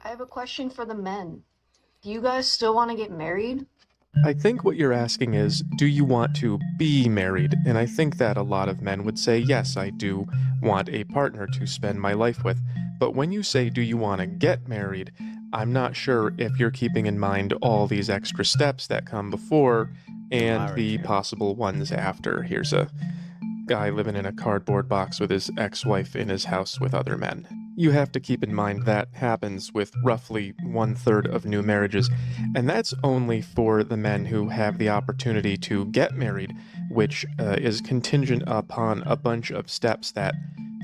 I have a question for the men. Do you guys still want to get married? I think what you're asking is, do you want to be married? And I think that a lot of men would say, yes, I do want a partner to spend my life with. But when you say, do you want to get married? I'm not sure if you're keeping in mind all these extra steps that come before The and marriage, the yeah. possible ones after. Here's a guy living in a cardboard box with his ex-wife in his house with other men. You have to keep in mind that happens with roughly 1/3 of new marriages, and that's only for the men who have the opportunity to get married, which is contingent upon a bunch of steps that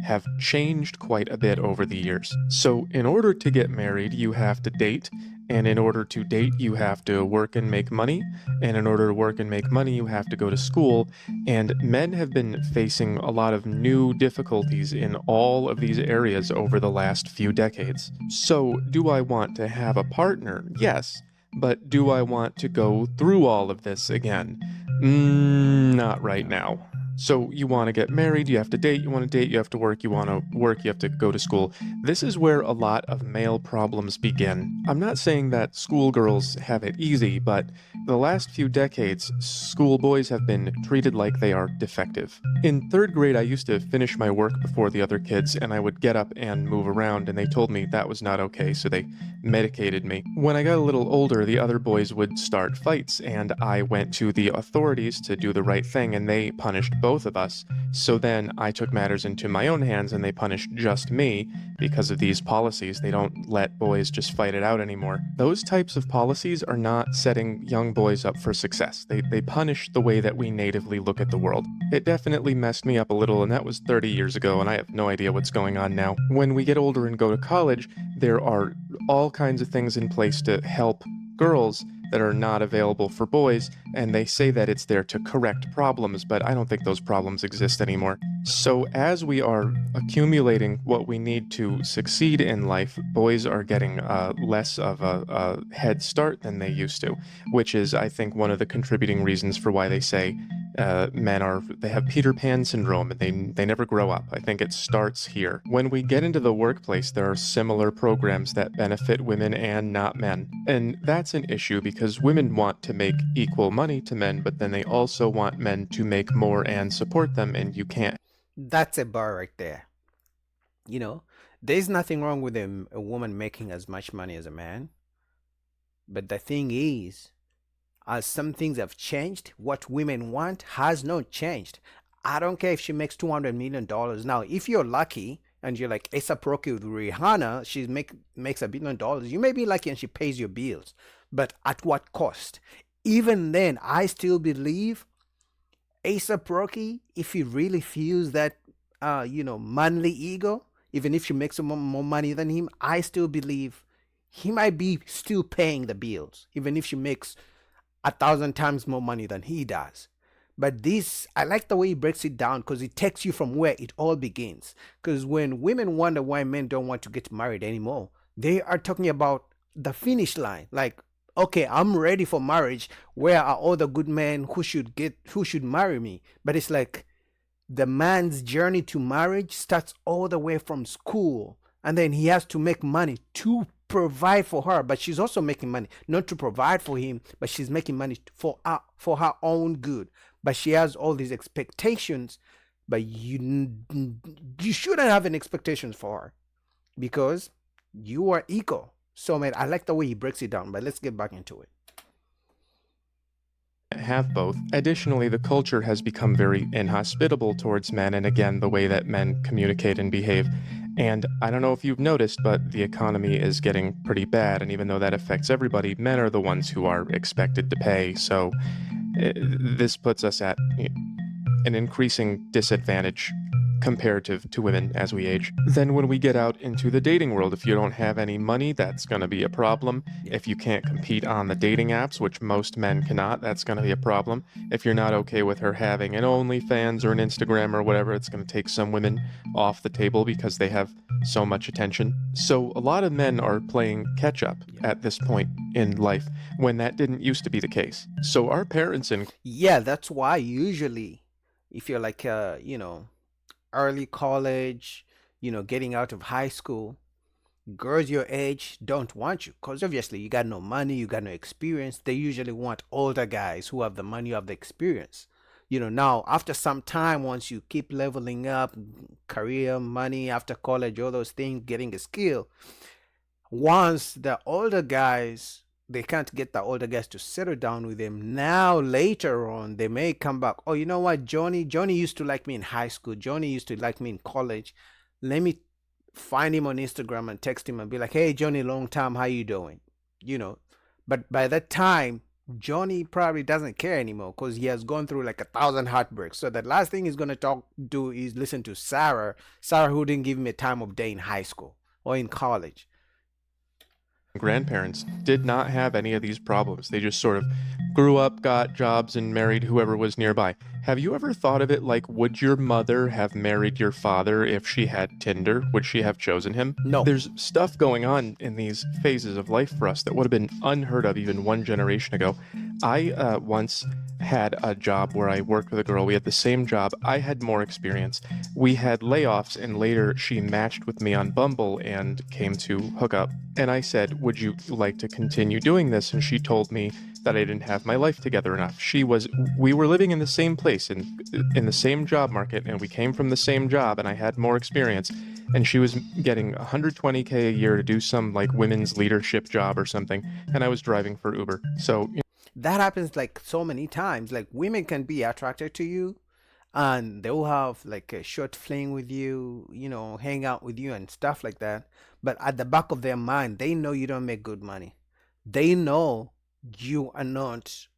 have changed quite a bit over the years. So, in order to get married, you have to date, and in order to date, you have to work and make money, and in order to work and make money, you have to go to school, and men have been facing a lot of new difficulties in all of these areas over the last few decades. So, do I want to have a partner? Yes. But do I want to go through all of this again? Not right No. now. So, you want to get married, you have to date, you want to date, you have to work, you want to work, you have to go to school. This is where a lot of male problems begin. I'm not saying that schoolgirls have it easy, but the last few decades, schoolboys have been treated like they are defective. In third grade, I used to finish my work before the other kids, and I would get up and move around, and they told me that was not okay, so they medicated me. When I got a little older, the other boys would start fights, and I went to the authorities to do the right thing, and they punished both of us. So then I took matters into my own hands, and they punished just me because of these policies. They don't let boys just fight it out anymore. Those types of policies are not setting young boys up for success. They punish the way that we natively look at the world. It definitely messed me up a little, and that was 30 years ago, and I have no idea what's going on now. When we get older and go to college, there are all kinds of things in place to help girls that are not available for boys, and they say that it's there to correct problems, but I don't think those problems exist anymore. So, as we are accumulating what we need to succeed in life, boys are getting less of a head start than they used to, which is, I think, one of the contributing reasons for why they say they have Peter Pan syndrome and they never grow up. I think it starts here. When we get into the workplace, there are similar programs that benefit women and not men. And that's an issue because women want to make equal money to men, but then they also want men to make more and support them, and you can't. That's a bar right there. You know, there's nothing wrong with a woman making as much money as a man. But the thing is, as some things have changed, what women want has not changed. I don't care if she makes $200 million. Now, if you're lucky and you're like ASAP Rocky with Rihanna, she makes $1 billion. You may be lucky and she pays your bills. But at what cost? Even then, I still believe ASAP Rocky, if he really feels that, manly ego, even if she makes more money than him, I still believe he might be still paying the bills, even if she makes 1,000 times more money than he does. But this, I like the way he breaks it down because it takes you from where it all begins. Because when women wonder why men don't want to get married anymore, they are talking about the finish line. Like, okay, I'm ready for marriage. Where are all the good men who should marry me? But it's like the man's journey to marriage starts all the way from school, and then he has to make money to provide for her, but she's also making money not to provide for him, but she's making money for her own good. But she has all these expectations, but you shouldn't have any expectations for her because you are equal. So man, I like the way he breaks it down, but let's get back into it. Have both. Additionally, the culture has become very inhospitable towards men, and again, the way that men communicate and behave. And I don't know if you've noticed, but the economy is getting pretty bad, and even though that affects everybody, men are the ones who are expected to pay. So this puts us at an increasing disadvantage comparative to women as we age. Then when we get out into the dating world, if you don't have any money, that's going to be a problem. Yeah. If you can't compete on the dating apps, which most men cannot, that's going to be a problem. If you're not okay with her having an OnlyFans or an Instagram or whatever, it's going to take some women off the table because they have so much attention. So a lot of men are playing catch up at this point in life when that didn't used to be the case. So our parents and Yeah, that's why usually if you're like early college, getting out of high school, girls your age don't want you because obviously you got no money, you got no experience. They usually want older guys who have the money, who have the experience. Now after some time, once you keep leveling up, career, money, after college, all those things, getting a skill, once the older guys, they can't get the older guys to settle down with them. Now later on they may come back. Oh, you know what, Johnny used to like me in high school, Johnny used to like me in college. Let me find him on Instagram and text him and be like, hey Johnny, long time, how you doing? But by that time, Johnny probably doesn't care anymore because he has gone through like 1,000 heartbreaks. So the last thing he's gonna do is listen to Sarah who didn't give him a time of day in high school or in college. Grandparents did not have any of these problems. They just sort of grew up, got jobs, and married whoever was nearby. Have you ever thought of it like, would your mother have married your father if she had Tinder? Would she have chosen him? No. There's stuff going on in these phases of life for us that would have been unheard of even one generation ago. I once had a job where I worked with a girl. We had the same job. I had more experience. We had layoffs, and later she matched with me on Bumble and came to hook up. And I said, would you like to continue doing this? And she told me that I didn't have my life together enough. We were living in the same place, in the same job market, and we came from the same job, and I had more experience. And she was getting $120K a year to do some like women's leadership job or something, and I was driving for Uber. So that happens like so many times. Like women can be attracted to you and they'll have like a short fling with you, hang out with you and stuff like that. But at the back of their mind, they know you don't make good money. They know you are not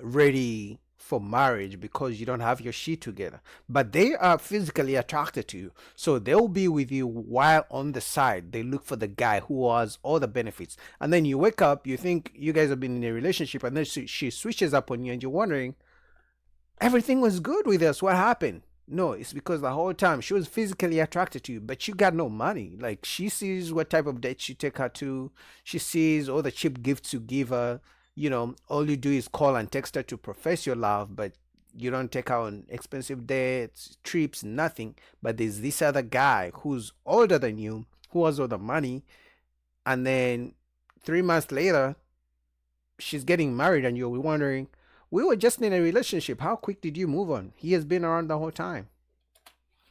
ready for marriage because you don't have your shit together. But they are physically attracted to you. So they'll be with you while on the side they look for the guy who has all the benefits. And then you wake up, you think you guys have been in a relationship, and then she switches up on you and you're wondering, everything was good with us, what happened? No, it's because the whole time she was physically attracted to you, but you got no money. Like, she sees what type of dates you take her to. She sees all the cheap gifts you give her. All you do is call and text her to profess your love, but you don't take her on expensive dates, trips, nothing. But there's this other guy who's older than you, who has all the money. And then 3 months later, she's getting married and you're wondering, we were just in a relationship. How quick did you move on? He has been around the whole time.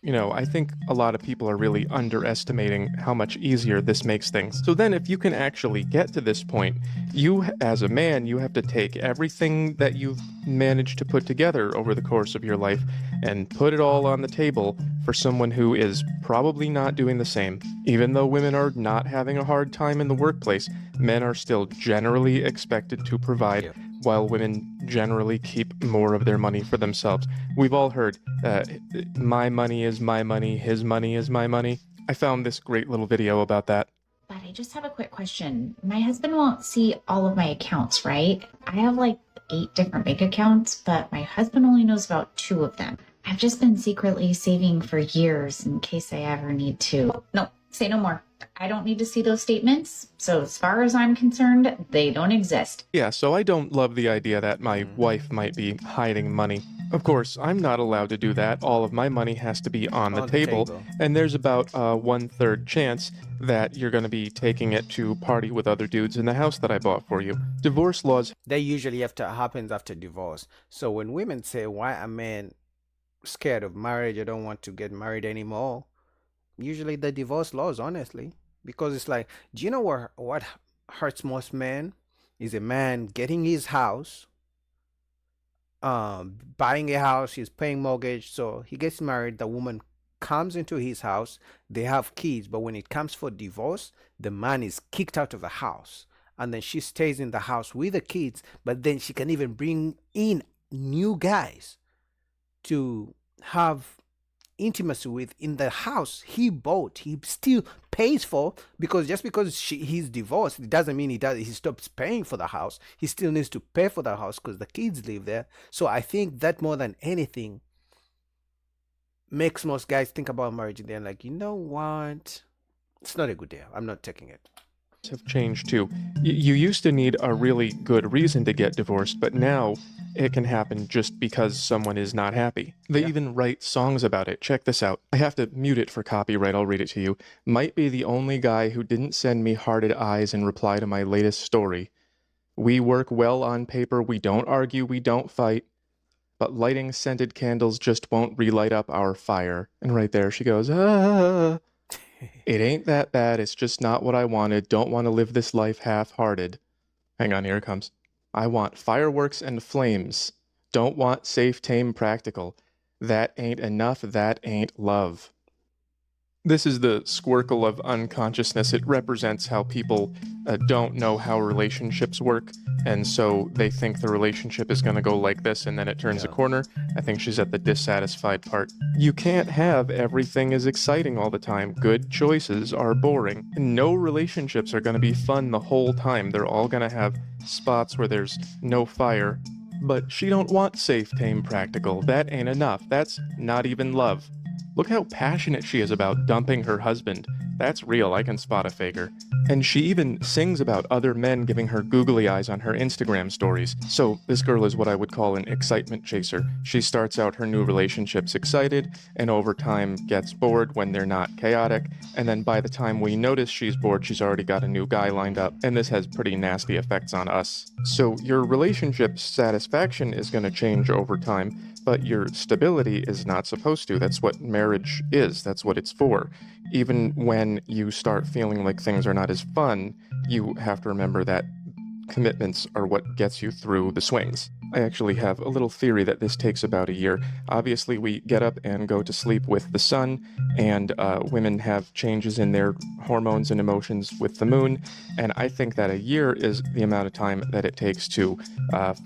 I think a lot of people are really underestimating how much easier this makes things. So then if you can actually get to this point, you as a man, you have to take everything that you've managed to put together over the course of your life and put it all on the table for someone who is probably not doing the same. Even though women are not having a hard time in the workplace, men are still generally expected to provide. Yeah. While women generally keep more of their money for themselves. We've all heard, my money is my money, his money is my money. I found this great little video about that. But I just have a quick question. My husband won't see all of my accounts, right? I have like 8 different bank accounts, but my husband only knows about 2 of them. I've just been secretly saving for years in case I ever need to. Oh, no, say no more. I don't need to see those statements. So as far as I'm concerned, they don't exist. Yeah, so I don't love the idea that my wife might be hiding money. Of course, I'm not allowed to do that. All of my money has to be on the table. And there's about a 1/3 chance that you're going to be taking it to party with other dudes in the house that I bought for you. Divorce laws. That usually happens after divorce. So when women say, why a man scared of marriage, I don't want to get married anymore, usually the divorce laws, honestly. Because it's like, do you know what hurts most men? Is a man getting his house, buying a house, he's paying mortgage, so he gets married, the woman comes into his house, they have kids, but when it comes for divorce, the man is kicked out of the house. And then she stays in the house with the kids, but then she can even bring in new guys to have intimacy with in the house he bought, he still pays for, because just because he's divorced, it doesn't mean he stops paying for the house. He still needs to pay for the house because the kids live there. So I think that more than anything makes most guys think about marriage and they're like, you know what, it's not a good deal, I'm not taking it. have changed too. You used to need a really good reason to get divorced, but now it can happen just because someone is not happy. They Yeah. even write songs about it. Check this out. I have to mute it for copyright. I'll read it to you. Might be the only guy who didn't send me hearted eyes in reply to my latest story. We work well on paper. We don't argue. We don't fight. But lighting scented candles just won't relight up our fire. And right there she goes, ah. It ain't that bad. It's just not what I wanted. Don't want to live this life half-hearted. Hang on, here it comes. I want fireworks and flames. Don't want safe, tame, practical. That ain't enough. That ain't love. This is the squircle of unconsciousness. It represents how people don't know how relationships work, and so they think the relationship is going to go like this, and then it turns a Yeah. corner. I think she's at the dissatisfied part. You can't have everything is exciting all the time. Good choices are boring. No relationships are going to be fun the whole time. They're all going to have spots where there's no fire. But she don't want safe, tame, practical. That ain't enough. That's not even love. Look how passionate she is about dumping her husband. That's real, I can spot a faker. And she even sings about other men giving her googly eyes on her Instagram stories. So this girl is what I would call an excitement chaser. She starts out her new relationships excited, and over time gets bored when they're not chaotic, and then by the time we notice she's bored, she's already got a new guy lined up, and this has pretty nasty effects on us. So your relationship satisfaction is going to change over time, but your stability is not supposed to. That's what marriage is. That's what it's for. Even when you start feeling like things are not as fun, you have to remember that commitments are what gets you through the swings. I actually have a little theory that this takes about a year. Obviously, we get up and go to sleep with the sun, and women have changes in their hormones and emotions with the moon, and I think that a year is the amount of time that it takes to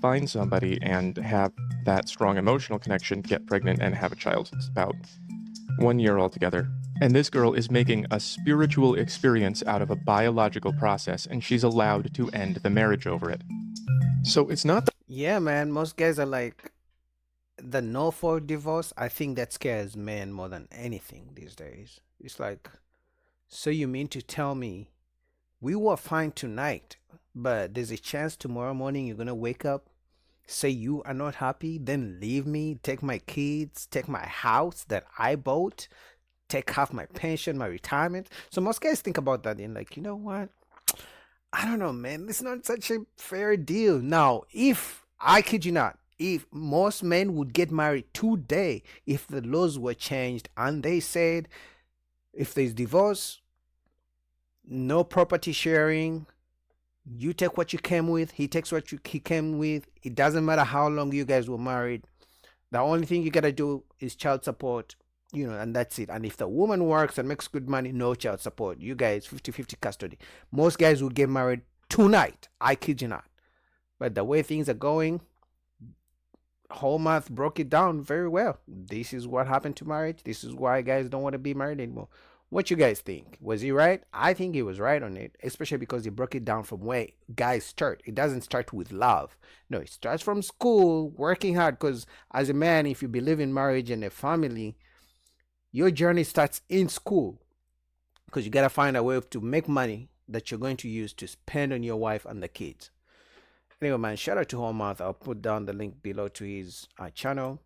find somebody and have that strong emotional connection, get pregnant, and have a child. It's about 1 year altogether. And this girl is making a spiritual experience out of a biological process, and she's allowed to end the marriage over it. So it's not Yeah, man. Most guys are like the no for divorce. I think that scares men more than anything these days. It's like, so you mean to tell me we were fine tonight, but there's a chance tomorrow morning you're gonna wake up, say you are not happy, then leave me, take my kids, take my house that I bought, take half my pension, my retirement. So most guys think about that and like, you know what? I don't know, man. It's not such a fair deal. Now, if I kid you not, if most men would get married today, if the laws were changed and they said if there's divorce, no property sharing, you take what you came with, he takes what he came with. It doesn't matter how long you guys were married. The only thing you gotta do is child support, and that's it. And if the woman works and makes good money, no child support. You guys 50-50 custody. Most guys will get married tonight. I kid you not. But the way things are going, Hallmark broke it down very well. This is what happened to marriage. This is why guys don't want to be married anymore. What you guys think? Was he right? I think he was right on it, especially because he broke it down from where guys start. It doesn't start with love. No, it starts from school, working hard. Because as a man, if you believe in marriage and a family, your journey starts in school. Because you got to find a way to make money that you're going to use to spend on your wife and the kids. Anyway, man, shout out to Hallmark. I'll put down the link below to his channel.